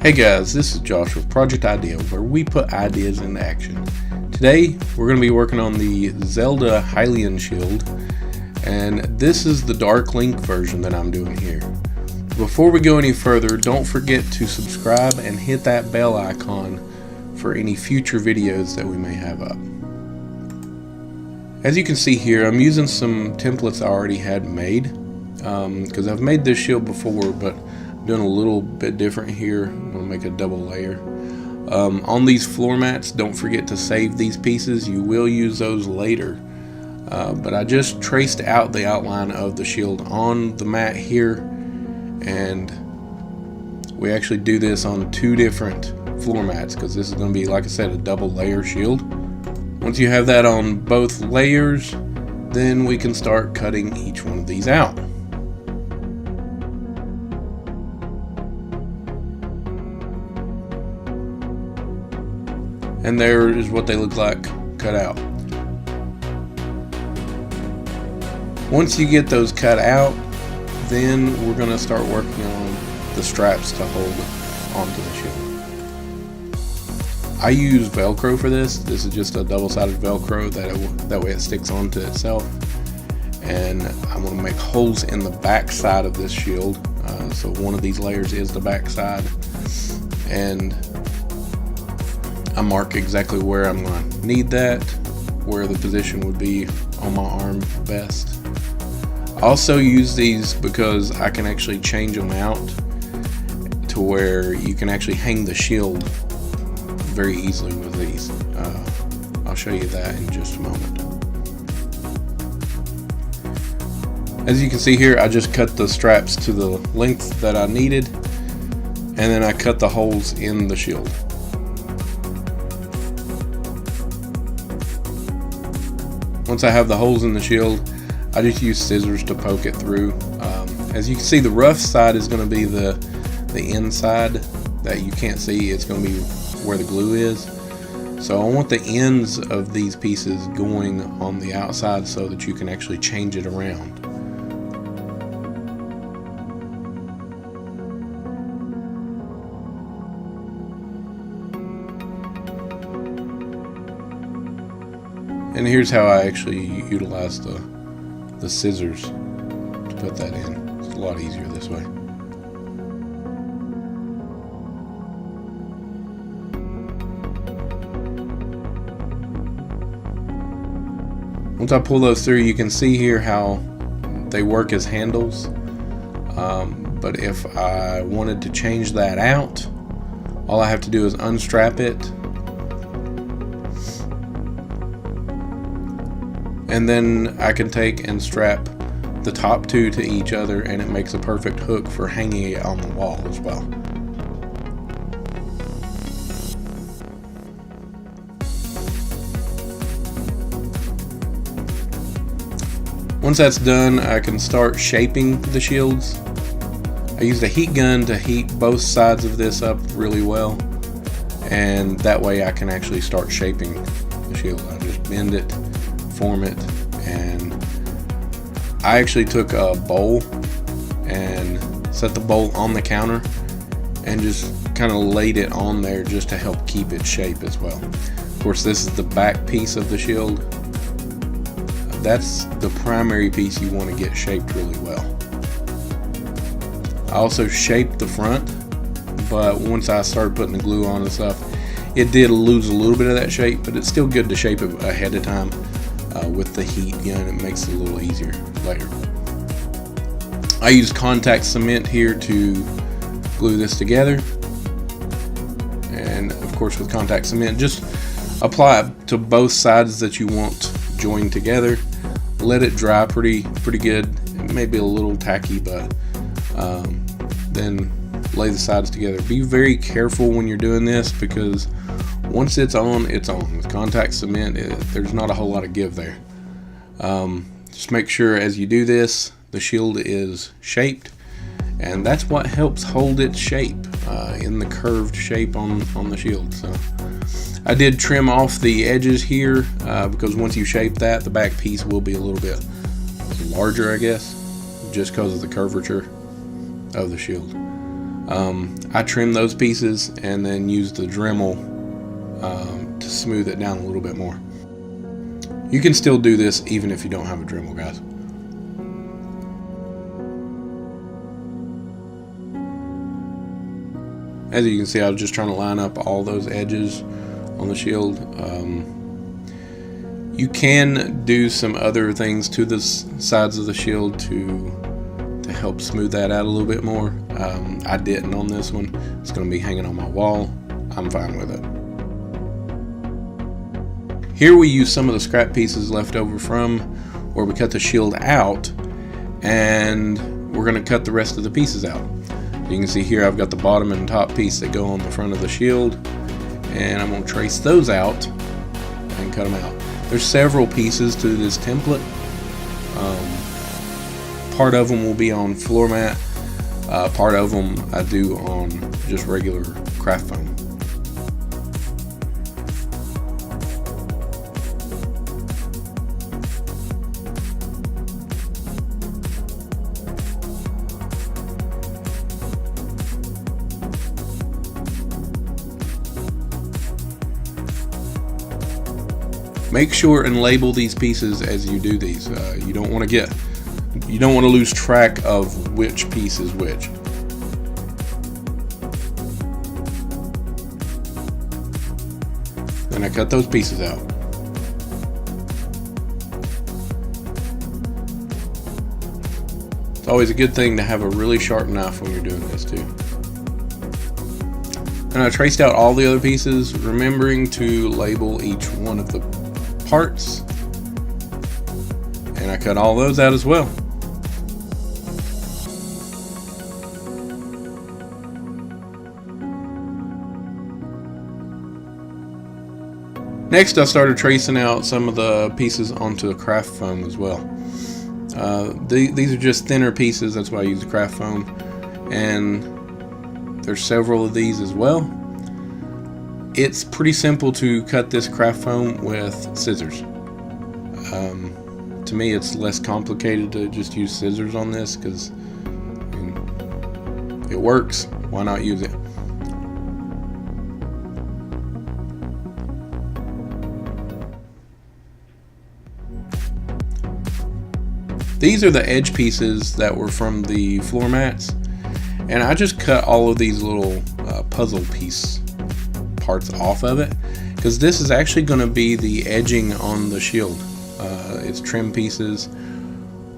Hey guys, this is Josh with Project Idea, where we put ideas into action. Today, we're going to be working on the Zelda Hylian shield, and this is the Dark Link version that I'm doing here. Before we go any further, don't forget to subscribe and hit that bell icon for any future videos that we may have up. As you can see here, I'm using some templates I already had made, because I've made this shield before, but doing a little bit different here. I'm going to make a double layer. On these floor mats, don't forget to save these pieces. You will use those later. But I just traced out the outline of the shield on the mat here, and we actually do this on 2 different floor mats because this is going to be, like I said, a double layer shield. Once you have that on both layers, then we can start cutting each one of these out. And there is what they look like cut out. Once you get those cut out, then we're going to start working on the straps to hold onto the shield. I use Velcro for this. This is just a double-sided Velcro that way it sticks onto itself. And I'm going to make holes in the back side of this shield. So one of these layers is the back side. And I mark exactly where I'm going to need that, where the position would be on my arm best. I also use these because I can actually change them out to where you can actually hang the shield very easily with these. I'll show you that in just a moment. As you can see here, I just cut the straps to the length that I needed, and then I cut the holes in the shield. Once I have the holes in the shield, I just use scissors to poke it through. As you can see, the rough side is going to be the inside that you can't see. It's going to be where the glue is. So I want the ends of these pieces going on the outside so that you can actually change it around. And here's how I actually utilize the scissors to put that in. It's a lot easier this way. Once I pull those through, you can see here how they work as handles. But if I wanted to change that out, all I have to do is unstrap it, and then I can take and strap the top 2 to each other, and it makes a perfect hook for hanging it on the wall as well. Once that's done, I can start shaping the shields. I used a heat gun to heat both sides of this up really well, and that way I can actually start shaping the shield. I just bend it, form it, and I actually took a bowl and set the bowl on the counter and just kind of laid it on there just to help keep its shape as well. Of course, this is the back piece of the shield. That's the primary piece you want to get shaped really well. I also shaped the front, but once I started putting the glue on and stuff, it did lose a little bit of that shape, but it's still good to shape it ahead of time. With the heat gun, it makes it a little easier later. I use contact cement here to glue this together, and of course with contact cement, just apply it to both sides that you want joined together. Let it dry pretty good. It may be a little tacky, but then lay the sides together. Be very careful when you're doing this, because once it's on, it's on. With contact cement, there's not a whole lot of give there. Just make sure as you do this, the shield is shaped, and that's what helps hold its shape in the curved shape on the shield. So I did trim off the edges here because once you shape that, the back piece will be a little bit larger, I guess, just because of the curvature of the shield. I trimmed those pieces and then used the Dremel to smooth it down a little bit more. You can still do this even if you don't have a Dremel, guys. As you can see, I was just trying to line up all those edges on the shield. You can do some other things to the sides of the shield to help smooth that out a little bit more. I didn't on this one. It's going to be hanging on my wall. I'm fine with it. Here we use some of the scrap pieces left over from where we cut the shield out, and we're going to cut the rest of the pieces out. You can see here I've got the bottom and top piece that go on the front of the shield, and I'm going to trace those out and cut them out. There's several pieces to this template. Part of them will be on floor mat, part of them I do on just regular craft foam. Make sure and label these pieces as you do these. You don't want to lose track of which piece is which. Then I cut those pieces out. It's always a good thing to have a really sharp knife when you're doing this too. And I traced out all the other pieces, remembering to label each one of the parts, and I cut all those out as well. Next, I started tracing out some of the pieces onto the craft foam as well. These are just thinner pieces, that's why I use the craft foam, and there's several of these as well. It's pretty simple to cut this craft foam with scissors. To me, it's less complicated to just use scissors on this because it works. Why not use it? These are the edge pieces that were from the floor mats, and I just cut all of these little puzzle piece parts off of it because this is actually going to be the edging on the shield. It's trim pieces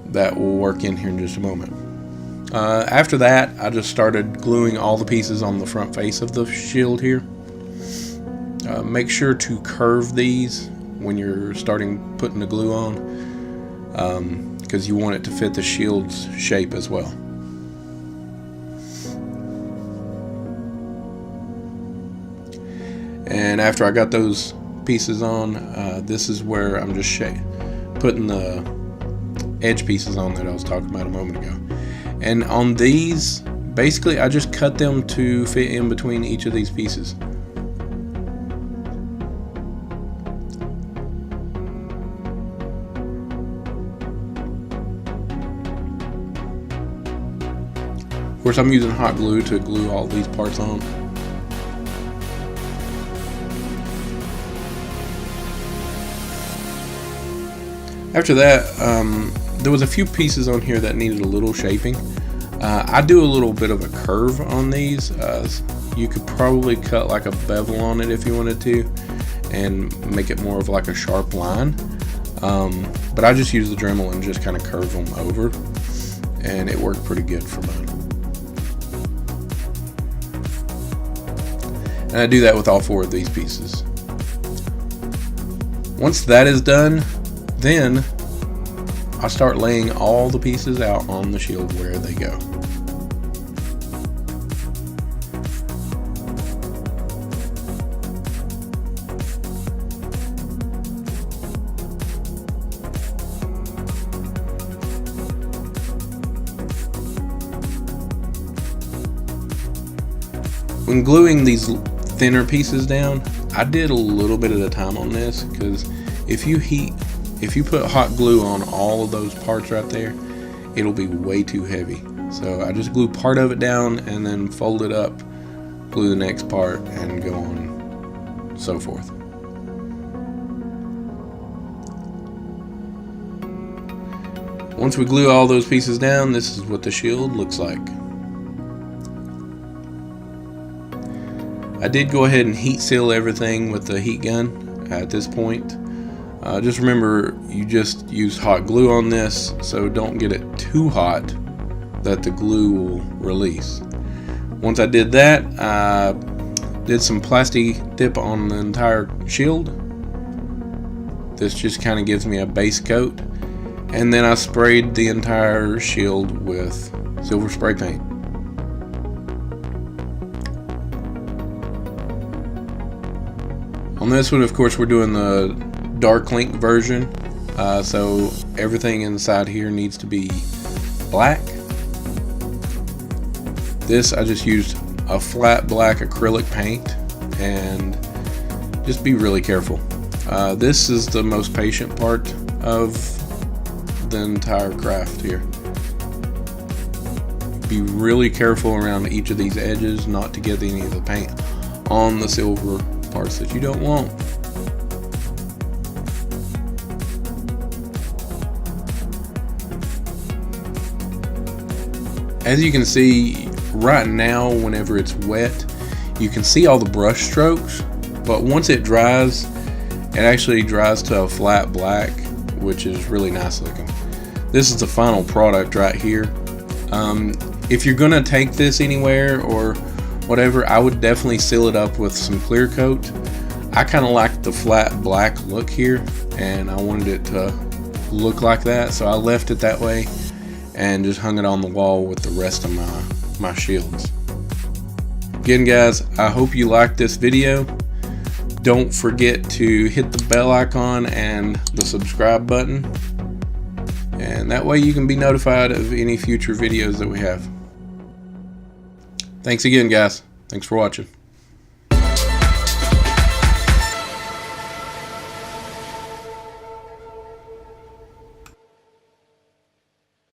that will work in here in just a moment. After that, I just started gluing all the pieces on the front face of the shield here. Make sure to curve these when you're starting putting the glue on, because you want it to fit the shield's shape as well. And after I got those pieces on, this is where I'm just putting the edge pieces on that I was talking about a moment ago. And on these, basically I just cut them to fit in between each of these pieces. Of course, I'm using hot glue to glue all these parts on. After that, there was a few pieces on here that needed a little shaping. I do a little bit of a curve on these. You could probably cut like a bevel on it if you wanted to and make it more of like a sharp line. But I just use the Dremel and just kind of curve them over, and it worked pretty good for mine. And I do that with all four of these pieces. Once that is done, then I start laying all the pieces out on the shield where they go. When gluing these thinner pieces down, I did a little bit at a time on this because if you put hot glue on all of those parts right there, it'll be way too heavy. So I just glue part of it down and then fold it up, glue the next part, and go on so forth. Once we glue all those pieces down, this is what the shield looks like. I did go ahead and heat seal everything with the heat gun at this point. Just remember, you just use hot glue on this, so don't get it too hot that the glue will release. Once I did that, I did some plastic dip on the entire shield. This just kind of gives me a base coat. And then I sprayed the entire shield with silver spray paint. On this one, of course, we're doing the dark Link version, so everything inside here needs to be black. This, I just used a flat black acrylic paint, and just be really careful. This is the most patient part of the entire craft here. Be really careful around each of these edges not to get any of the paint on the silver parts that you don't want. As you can see right now, whenever it's wet, you can see all the brush strokes, but once it dries, it actually dries to a flat black, which is really nice looking. This is the final product right here. If you're gonna take this anywhere or whatever, I would definitely seal it up with some clear coat. I kind of like the flat black look here, and I wanted it to look like that, so I left it that way and just hung it on the wall with the rest of my shields. Again, guys, I hope you liked this video. Don't forget to hit the bell icon and the subscribe button, and that way you can be notified of any future videos that we have. Thanks again, guys. Thanks for watching.